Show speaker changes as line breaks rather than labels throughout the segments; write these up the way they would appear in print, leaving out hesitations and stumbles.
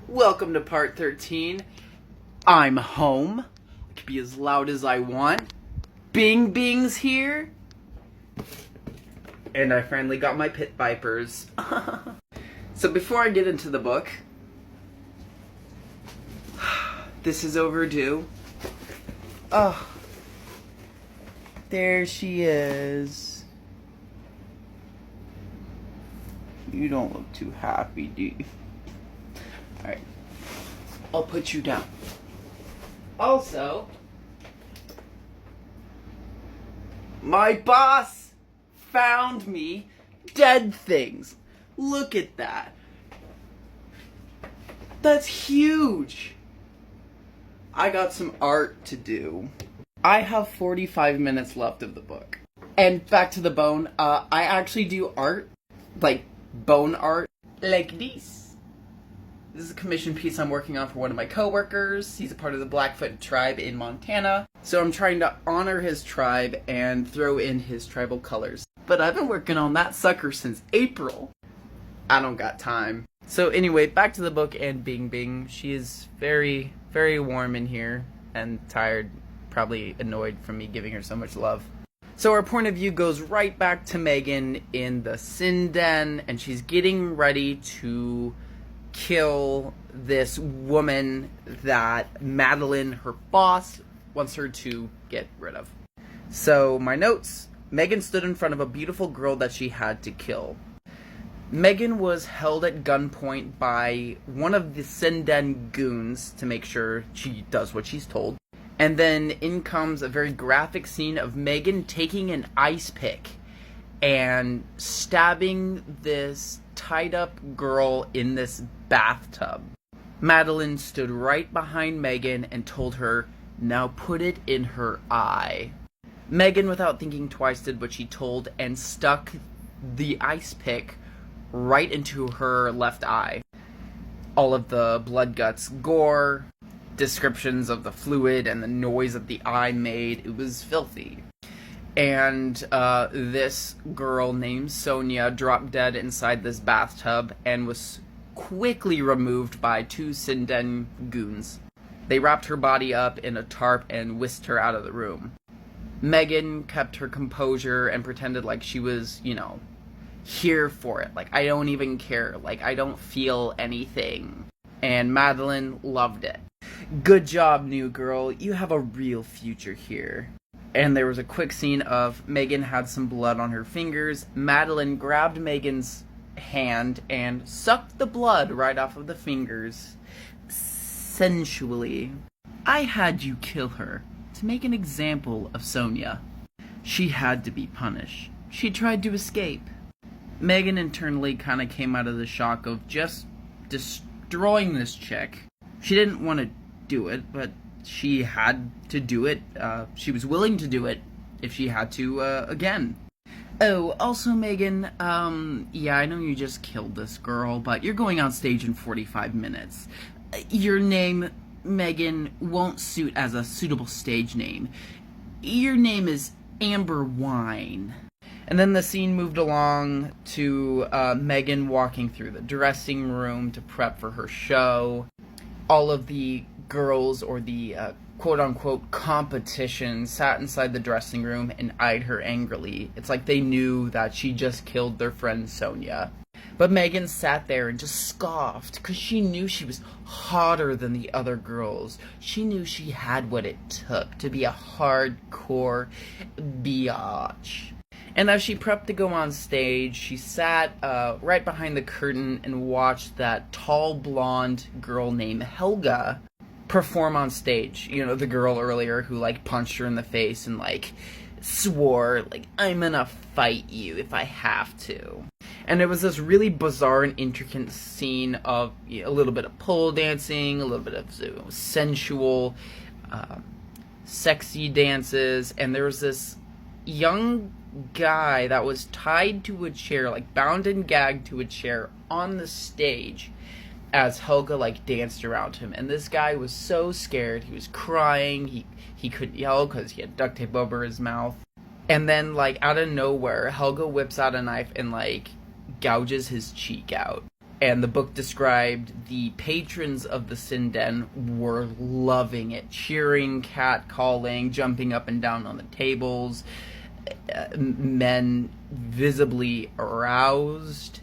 Welcome to part 13. I'm home. I can be as loud as I want. Bing Bing's here. And I finally got my pit vipers. So before I get into the book, this is overdue. Oh, there she is. You don't look too happy, do you? Alright, I'll put you down. Also, my boss found me dead things. Look at that. That's huge. I got some art to do. I have 45 minutes left of the book. And back to the bone, I actually do art, like bone art, like this. This is a commission piece I'm working on for one of my coworkers. He's a part of the Blackfoot tribe in Montana. So I'm trying to honor his tribe and throw in his tribal colors. But I've been working on that sucker since April. I don't got time. So anyway, back to the book and Bing Bing. She is very, very warm in here and tired, probably annoyed from me giving her so much love. So our point of view goes right back to Megan in the Sin Den, and she's getting ready to kill this woman that Madeline, her boss, wants her to get rid of. So my notes, Megan stood in front of a beautiful girl that she had to kill. Megan was held at gunpoint by one of the Sin Den goons to make sure she does what she's told. And then in comes a very graphic scene of Megan taking an ice pick and stabbing this tied up girl in this bathtub. Madeline stood right behind Megan and told her, "Now put it in her eye." Megan, without thinking twice, did what she told and stuck the ice pick right into her left eye. All of the blood, guts, gore, descriptions of the fluid and the noise that the eye made, it was filthy. And this girl named Sonia dropped dead inside this bathtub and was quickly removed by two Sin Den goons. They wrapped her body up in a tarp and whisked her out of the room. Megan kept her composure and pretended like she was, here for it. Like, I don't even care. Like, I don't feel anything. And Madeline loved it. "Good job, new girl. You have a real future here." And there was a quick scene of Megan had some blood on her fingers. Madeline grabbed Megan's hand and sucked the blood right off of the fingers, sensually. "I had you kill her to make an example of Sonia. She had to be punished. She tried to escape." Megan internally kind of came out of the shock of just destroying this chick. She didn't want to do it, but she had to do it. She was willing to do it if she had to, again. "Oh, also, Megan, yeah, I know you just killed this girl, but you're going on stage in 45 minutes. Your name, Megan, won't suit as a suitable stage name. Your name is Amber Wine." And then the scene moved along to Megan walking through the dressing room to prep for her show. All of the girls, or the quote-unquote competition, sat inside the dressing room and eyed her angrily. It's like they knew that she just killed their friend Sonia. But Megan sat there and just scoffed, because she knew she was hotter than the other girls. She knew she had what it took to be a hardcore biatch. And as she prepped to go on stage, she sat right behind the curtain and watched that tall blonde girl named Helga perform on stage. You know, the girl earlier who, punched her in the face and, swore, "I'm gonna fight you if I have to." And it was this really bizarre and intricate scene of a little bit of pole dancing, a little bit of sensual, sexy dances, and there was this young guy that was tied to a chair, bound and gagged to a chair on the stage as Helga danced around him. And this guy was so scared, he was crying, he couldn't yell because he had duct tape over his mouth. And then out of nowhere, Helga whips out a knife and gouges his cheek out. And the book described the patrons of the Sin Den were loving it, cheering, catcalling, jumping up and down on the tables, men visibly aroused.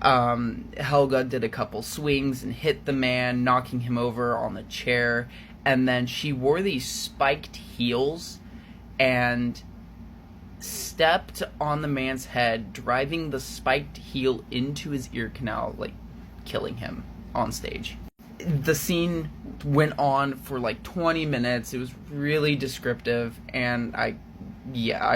Helga did a couple swings and hit the man, knocking him over on the chair, and then she wore these spiked heels and stepped on the man's head, driving the spiked heel into his ear canal, like killing him on stage. The scene went on for like 20 minutes. It was really descriptive, and I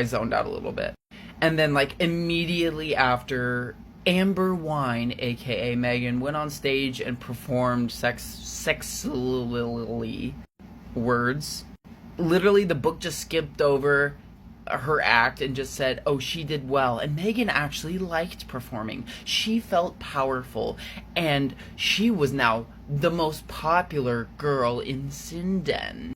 zoned out a little bit. And then, like, immediately after, Amber Wine, aka Megan, went on stage and performed sexually words. Literally, the book just skipped over her act and just said, oh, she did well. And Megan actually liked performing. She felt powerful, and she was now the most popular girl in Sin Den.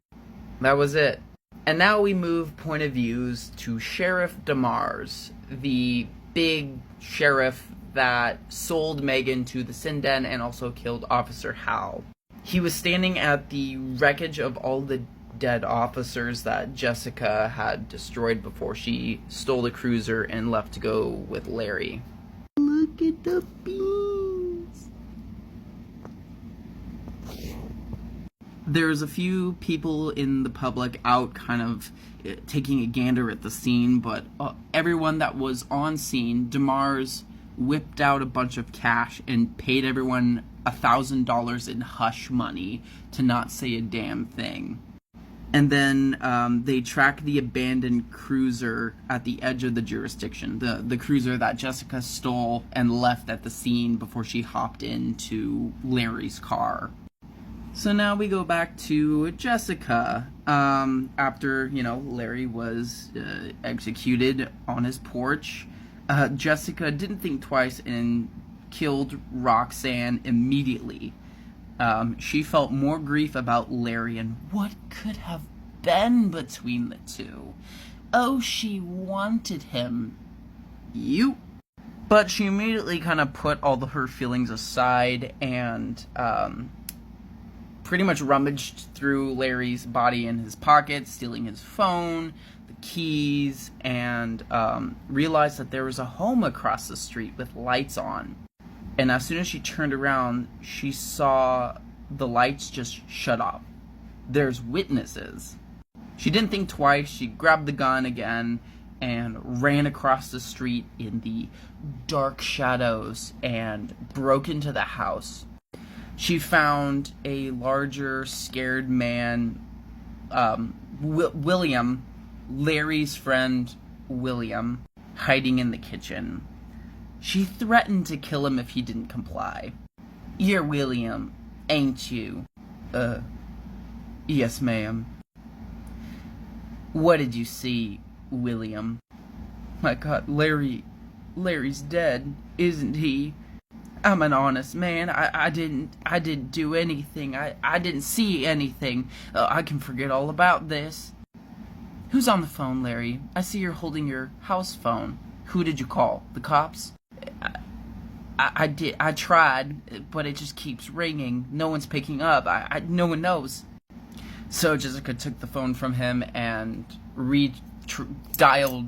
That was it. And now we move point of views to Sheriff DeMars, the big sheriff that sold Megan to the Sin Den and also killed Officer Hal. He was standing at the wreckage of all the dead officers that Jessica had destroyed before she stole the cruiser and left to go with Larry. Look at the beans! There's a few people in the public out kind of taking a gander at the scene, but everyone that was on scene, DeMars whipped out a bunch of cash and paid everyone $1,000 in hush money to not say a damn thing. And then they track the abandoned cruiser at the edge of the jurisdiction, the cruiser that Jessica stole and left at the scene before she hopped into Larry's car. So now we go back to Jessica. After, Larry was executed on his porch, Jessica didn't think twice and killed Roxanne immediately. She felt more grief about Larry and what could have been between the two. Oh, she wanted him. But she immediately kind of put all her feelings aside and pretty much rummaged through Larry's body in his pockets, stealing his phone, the keys, and realized that there was a home across the street with lights on. And as soon as she turned around, she saw the lights just shut off. There's witnesses. She didn't think twice. She grabbed the gun again and ran across the street in the dark shadows and broke into the house. She found a larger, scared man, William, Larry's friend William, hiding in the kitchen. She threatened to kill him if he didn't comply. You're William, ain't you? Yes, ma'am. What did you see, William? My God, Larry's dead, isn't he? I'm an honest man. I didn't do anything. I didn't see anything. I can forget all about this. Who's on the phone, Larry? I see you're holding your house phone. Who did you call? The cops? I did. I tried, but it just keeps ringing. No one's picking up. No one knows. So Jessica took the phone from him and dialed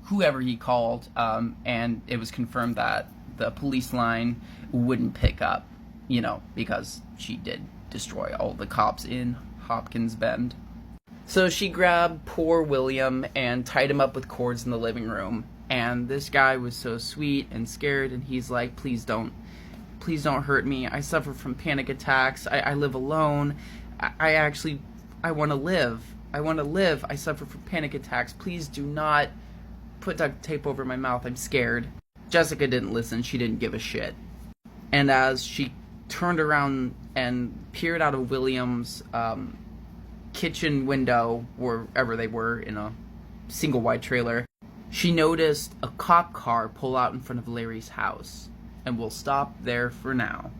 whoever he called, and it was confirmed that the police line wouldn't pick up, because she did destroy all the cops in Hopkins Bend. So she grabbed poor William and tied him up with cords in the living room. And this guy was so sweet and scared, and he's like, please don't hurt me. I suffer from panic attacks. I live alone. I want to live. I suffer from panic attacks. Please do not put duct tape over my mouth. I'm scared. Jessica didn't listen. She didn't give a shit. And as she turned around and peered out of William's kitchen window, wherever they were, in a single wide trailer, she noticed a cop car pull out in front of Larry's house. And we'll stop there for now.